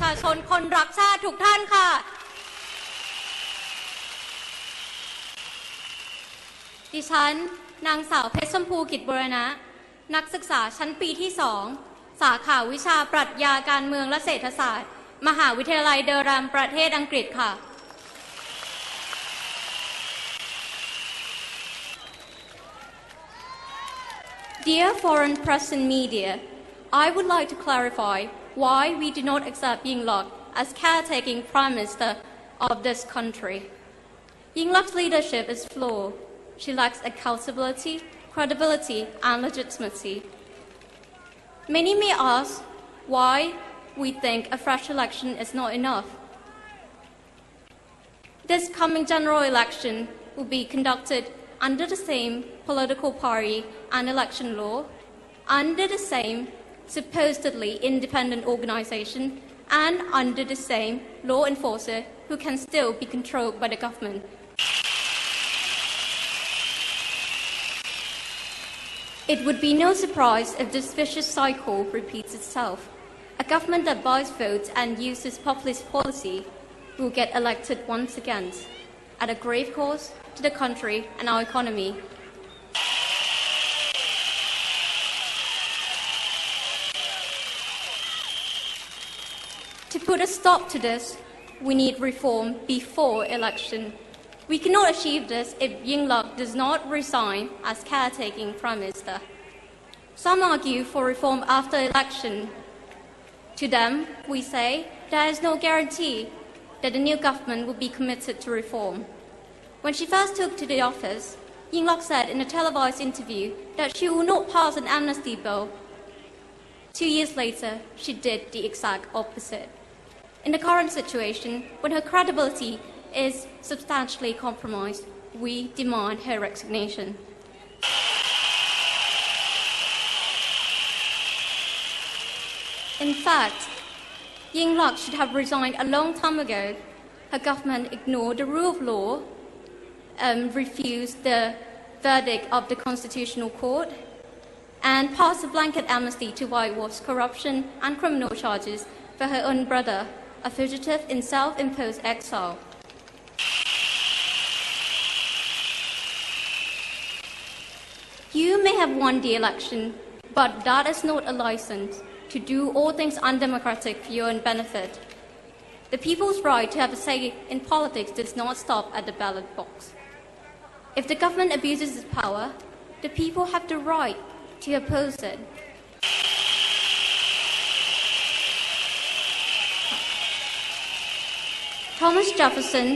าชนคนรักชาติทุกท่านค่ะดิฉันนางสาวเพชรชมพูกิจบูรณะนักศึกษาชั้นปีที่2สาขาวิชาปรัชญาการเมืองและเศรษฐศาสตร์มหาวิทยาลัยเดอรัมประเทศอังกฤษค่ะ Dear foreign press and media, I would like to clarify why we do not accept Yingluck as caretaking Prime Minister of this country. Yingluck's leadership is flawed. She lacks accountability, credibility, and legitimacy. Many may ask why we think a fresh election is not enough. This coming general election will be conducted under the same political party and election law, under the same supposedly independent organization, and under the same law enforcer who can still be controlled by the government. It would be no surprise if this vicious cycle repeats itself. A government that buys votes and uses populist policy will get elected once again, at a grave cost to the country and our economy. To put a stop to this, we need reform before election. We cannot achieve this if Yingluck does not resign as caretaking Prime Minister. Some argue for reform after election. To them, we say there is no guarantee that the new government will be committed to reform. When she first took to the office, Yingluck said in a televised interview that she will not pass an amnesty bill. 2 years later, she did the exact opposite. In the current situation, when her credibility is substantially compromised, we demand her resignation. In fact, Yingluck should have resigned a long time ago. Her government ignored the rule of law, refused the verdict of the Constitutional Court, and passed a blanket amnesty to whitewash corruption and criminal charges for her own brother, a fugitive in self-imposed exile. You may have won the election, but that is not a license to do all things undemocratic for your own benefit. The people's right to have a say in politics does not stop at the ballot box. If the government abuses its power, the people have the right to oppose it. Thomas Jefferson,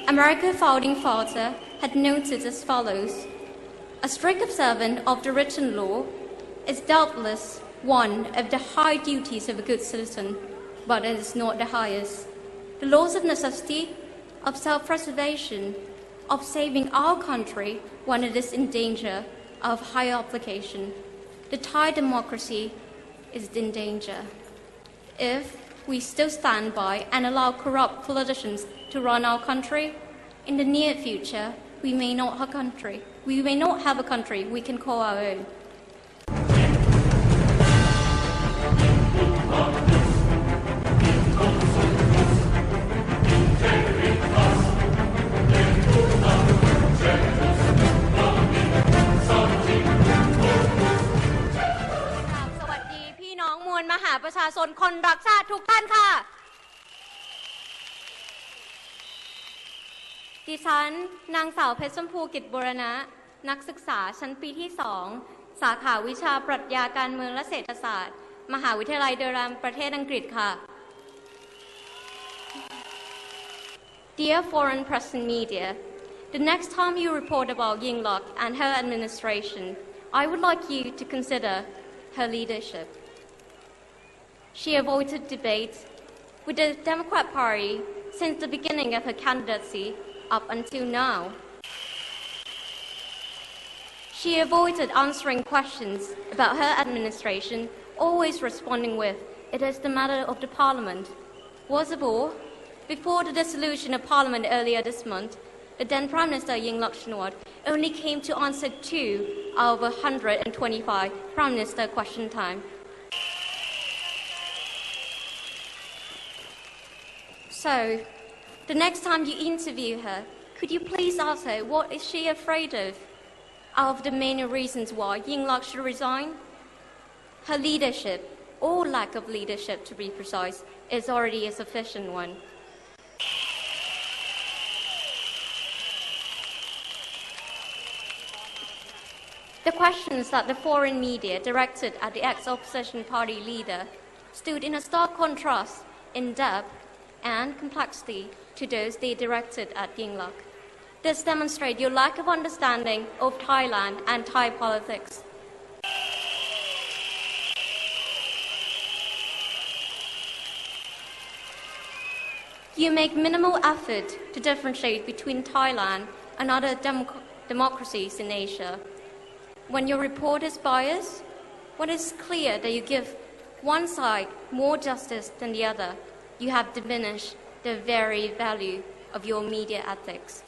America's founding father, had noted as follows: a strict observance of the written law is doubtless one of the high duties of a good citizen, but it is not the highest. The laws of necessity, of self-preservation, of saving our country when it is in danger of higher application. The Thai democracy is in danger. If we still stand by and allow corrupt politicians to run our country, in the near future, we may not have a country we can call our own.มวลมหาประชาชนคนรักชาติทุกท่านค่ะดิฉันนางสาวเพชรชมพูกิจบูรณะนักศึกษาชั้นปีที่2สาขาวิชาปรัชญาการเมืองและเศรษฐศาสตร์มหาวิทยาลัยเดอรัมประเทศอังกฤษค่ะ Dear foreign press and media, the next time you report about Yingluck and her administration, I would like you to consider her leadership. She avoided debates with the Democrat Party since the beginning of her candidacy up until now. She avoided answering questions about her administration, always responding with, "It is the matter of the Parliament." Worst of all, before the dissolution of Parliament earlier this month, the then Prime Minister Yingluck only came to answer 2 out of 125 Prime Minister question time. So, the next time you interview her, could you please ask her what is she afraid of? Out of the many reasons why Yingluck should resign, her leadership, or lack of leadership to be precise, is already a sufficient one. The questions that the foreign media directed at the ex-opposition party leader stood in a stark contrast in depth and complexity to those they directed at Yingluck. This demonstrates your lack of understanding of Thailand and Thai politics. You make minimal effort to differentiate between Thailand and other democracies in Asia. When your report is biased, when it's clear that you give one side more justice than the other, you have diminished the very value of your media ethics.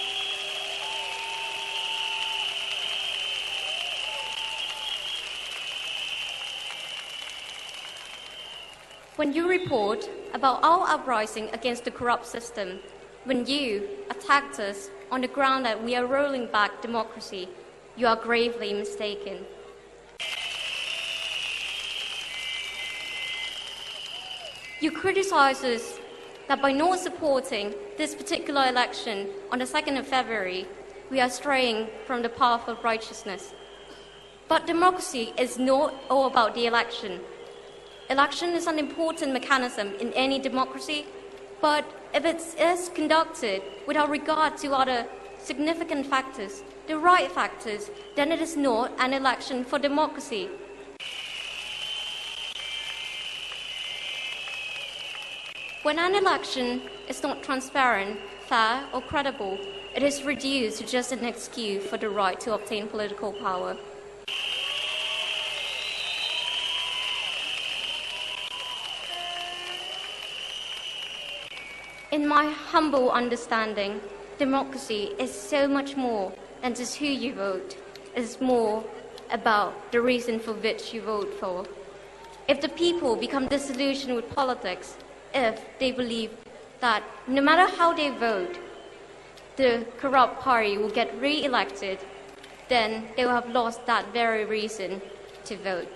When you report about our uprising against the corrupt system, when you attacked us on the ground that we are rolling back democracy, you are gravely mistaken. You criticize us that by not supporting this particular election on the 2nd of February, we are straying from the path of righteousness. But democracy is not all about the election. Election is an important mechanism in any democracy, but if it is conducted without regard to other significant factors, the right factors, then it is not an election for democracy. When an election is not transparent, fair, or credible, it is reduced to just an excuse for the right to obtain political power. In my humble understanding, democracy is so much more than just who you vote. It is more about the reason for which you vote for. If the people become disillusioned with politics, if they believe that no matter how they vote, the corrupt party will get re-elected, then they will have lost that very reason to vote.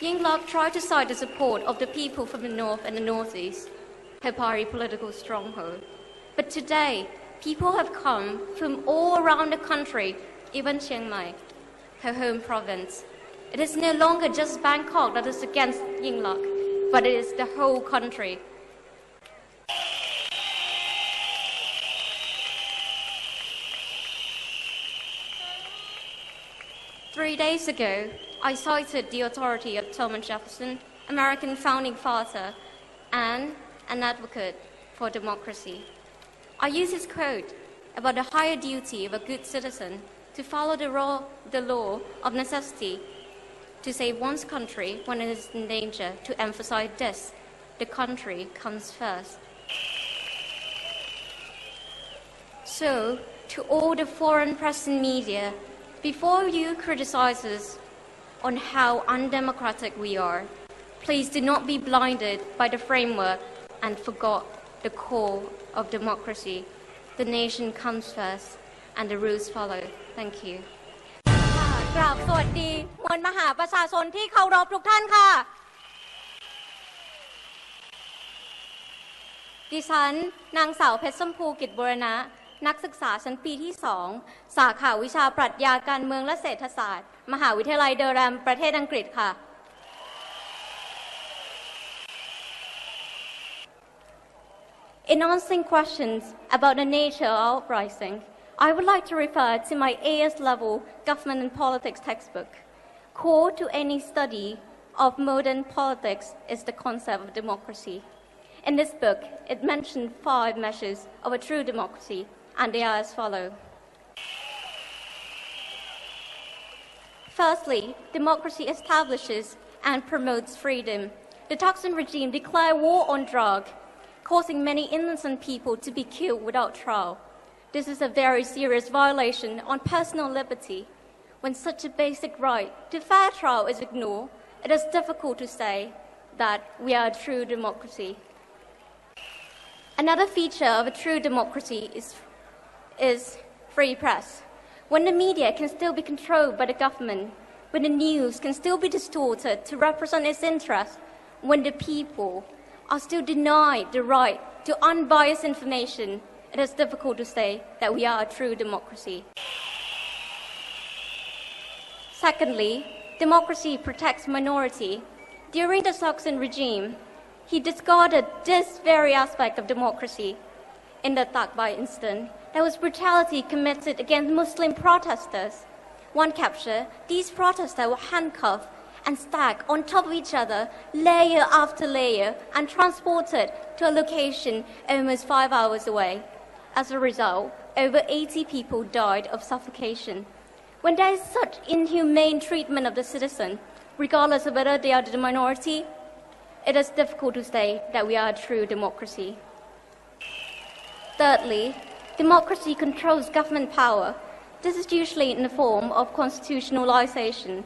Yingluck tried to cite the support of the people from the north and the northeast, her party political stronghold. But today, people have come from all around the country, even Chiang Mai, her home province. It is no longer just Bangkok that is against Yingluck, but it is the whole country. Three days ago, I cited the authority of Thomas Jefferson, American founding father, and an advocate for democracy. I used his quote about the higher duty of a good citizen to follow the law of necessity, to save one's country when it is in danger, to emphasize this: the country comes first. So, to all the foreign press and media, before you criticize us on how undemocratic we are, please do not be blinded by the framework and forget the core of democracy. The nation comes first and the rules follow. Thank you. กราบสวัสดีมวลมหาประชาชนที่เคารพทุกท่านค่ะดิฉันนางสาวเพชรชมพูกิจบูรณะนักศึกษาชั้นปีที่ 2 สาขาวิชาปรัชญาการเมืองและเศรษฐศาสตร์มหาวิทยาลัยเดอร์แรมประเทศอังกฤษค่ะ In answering questions about the nature of uprising, I would like to refer to my AS level Government and Politics textbook. Core to any study of modern politics is the concept of democracy. In this book, it mentioned 5 measures of a true democracy, and they are as follows. Firstly, democracy establishes and promotes freedom. The Thaksin regime declared war on drugs, causing many innocent people to be killed without trial. This is a very serious violation on personal liberty. When such a basic right to fair trial is ignored, it is difficult to say that we are a true democracy. Another feature of a true democracy is free press. When the media can still be controlled by the government, when the news can still be distorted to represent its interests, when the people are still denied the right to unbiased information, it is difficult to say that we are a true democracy. Secondly, democracy protects minority. During the Saksin regime, he discarded this very aspect of democracy. In the Takbai incident, there was brutality committed against Muslim protesters. One capture, these protesters were handcuffed and stacked on top of each other, layer after layer, and transported to a location almost 5 hours away. As a result, over 80 people died of suffocation. When there is such inhumane treatment of the citizen, regardless of whether they are the minority, it is difficult to say that we are a true democracy. Thirdly, democracy controls government power. This is usually in the form of constitutionalization.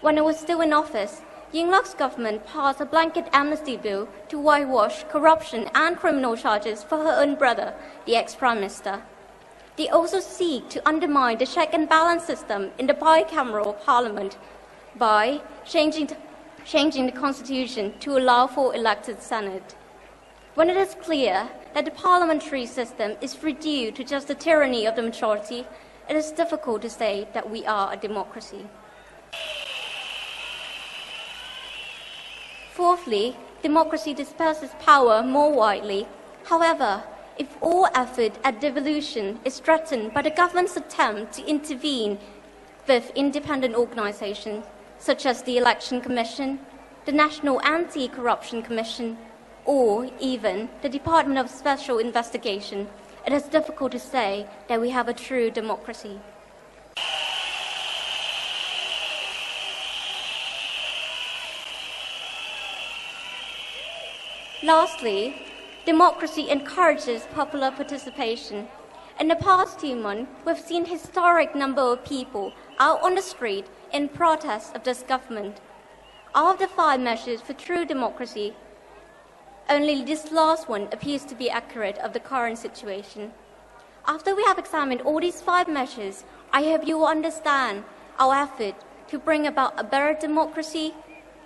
When I was still in office, Yingluck's government passed a blanket amnesty bill to whitewash corruption and criminal charges for her own brother, the ex-prime minister. They also seek to undermine the check and balance system in the bicameral parliament by changing the constitution to allow for elected Senate. When it is clear that the parliamentary system is reduced to just the tyranny of the majority, it is difficult to say that we are a democracy. Fourthly, democracy disperses power more widely. However, if all effort at devolution is threatened by the government's attempt to intervene with independent organizations, such as the Election Commission, the National Anti-Corruption Commission, or even the Department of Special Investigation, it is difficult to say that we have a true democracy. Lastly, democracy encourages popular participation. In the past 2 months, we've seen a historic number of people out on the street in protest of this government. Out of the 5 measures for true democracy, only this last one appears to be accurate of the current situation. After we have examined all these 5 measures, I hope you will understand our effort to bring about a better democracy,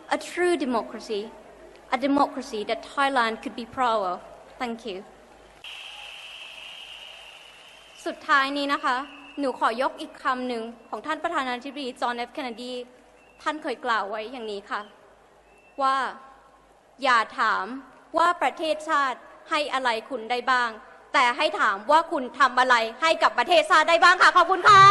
a true democracy, a democracy that Thailand could be proud of. Thank you. สุดท้ายนี้นะคะหนูขอยกอีกคำหนึ่งของท่านประธานาธิบดีจอห์น เอฟ เคนเนดีท่านเคยกล่าวไว้อย่างนี้ค่ะว่าอย่าถามว่าประเทศชาติให้อะไรคุณได้บ้างแต่ให้ถามว่าคุณทำอะไรให้กับประเทศชาติได้บ้างค่ะขอบคุณค่ะ